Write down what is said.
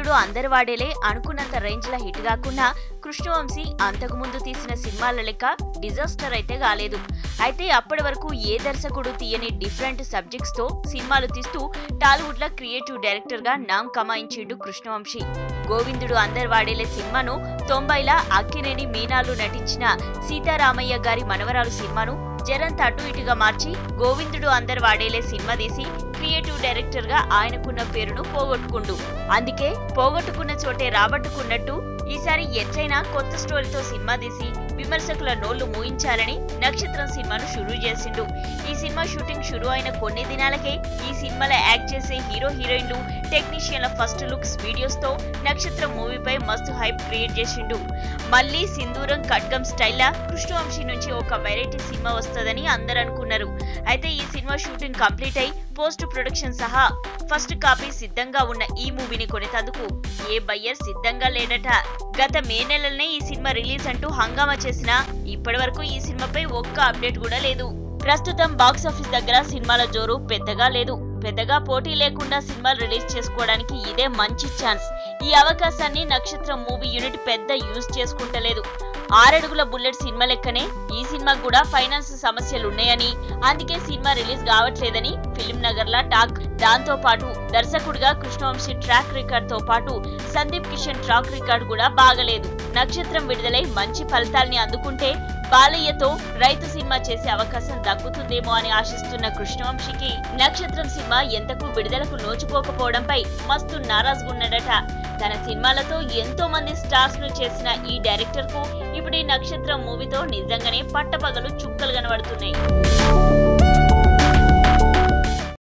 గోవిందుడు అందరి వాడేలే అనుకున్నంత రేంజ్ ల హిట్ కాకుండా కృష్ణవంశీ అంతకుముందు తీసిన సినిమాల లెక్క డిజాస్టర్ అయితే కాలేదు. అయితే అప్పటి వరకు ఏ దర్శకుడు తీయని డిఫరెంట్ సబ్జెక్ట్స్ తో సినిమాలు తీస్తూ టాలీవుడ్ లో క్రియేటివ్ డైరెక్టర్ గా నామ్ కమాయించిండు కృష్ణవంశీ. గోవిందుడు అందరి వాడేలే సినిమాను 90ల అక్కినేని మీనాలు నటించిన సీతారామయ్య గారి మనవరాలు సినిమాను జరంత అటు ఇటుగా మార్చి గోవిందుడు అందరి వాడేలే సినిమా తీసి క్రియేటివ్ డైరెక్టర్ గా ఆయనకున్న పేరును పోగొట్టుకుండు. అందుకే పోగొట్టుకున్న చోటే రాబట్టుకున్నట్టు ఈసారి ఎట్లయినా కొత్త స్టోరీతో సినిమా తీసి విమర్శకుల నోళ్లు మూయించాలని నక్షత్రం సినిమాను షురూ చేసిండు. ఈ సినిమా షూటింగ్ షురూ అయిన కొన్ని దినాలకే ఈ సినిమాలో యాక్ట్ చేసే హీరో హీరోయిన్లు టెక్నీషియన్ల ఫస్ట్ లుక్స్ వీడియోస్ తో నక్షత్రం మూవీపై మస్తు హైప్ క్రియేట్ చేసిండు. మళ్ళీ సింధూరం ఖడ్గం స్టైల్లా కృష్ణవంశీ నుంచి ఒక వెరైటీ సినిమా వస్తుందని అందరు అనుకున్నారు. అయితే ఈ సినిమా షూటింగ్ కంప్లీట్ అయి పోస్ట్ ప్రొడక్షన్ సహా ఫస్ట్ కాపీ సిద్ధంగా ఉన్న ఈ మూవీని కొనేందుకు ఏ బయ్యర్ సిద్ధంగా లేడట. గత మే నెలలోనే ఈ సినిమా రిలీజ్ అంటూ హంగామా చేసినా ఇప్పటి వరకు ఈ సినిమాపై ఒక్క అప్డేట్ కూడా లేదు. ప్రస్తుతం బాక్సాఫీస్ దగ్గర సినిమాల జోరు పెద్దగా పోటీ లేకుండా సినిమాలు రిలీజ్ చేసుకోవడానికి ఇదే మంచి ఛాన్స్. ఈ అవకాశాన్ని నక్షత్రం మూవీ యూనిట్ పెద్ద యూజ్ చేసుకుంటలేదు. 6 అడుగుల బుల్లెట్ సినిమా లెక్కనే ఈ సినిమాకు కూడా ఫైనాన్స్ సమస్యలున్నాయని, అందుకే సినిమా రిలీజ్ కావట్లేదని ఫిల్మ్ నగర్ లా టాక్. దాంతో పాటు దర్శకుడిగా కృష్ణవంశీ ట్రాక్ రికార్డ్ తో పాటు సందీప్ కిషన్ ట్రాక్ రికార్డ్ కూడా బాగలేదు. నక్షత్రం విడుదలై మంచి ఫలితాల్ని అందుకుంటే బాలయ్యతో రైతు సినిమా చేసే అవకాశం దక్కుతుందేమో అని ఆశిస్తున్న కృష్ణవంశీకి నక్షత్రం సినిమా ఎంతకు విడుదలకు నోచుకోకపోవడంపై మస్తు నారాజుగున్నాడట. తన సినిమాలతో ఎంతో మంది స్టార్స్ ను చేసిన ఈ డైరెక్టర్ కు ఇప్పుడు ఈ నక్షత్రం మూవీతో నిజంగానే పట్టపగలు చుక్కలు కనబడుతున్నాయి.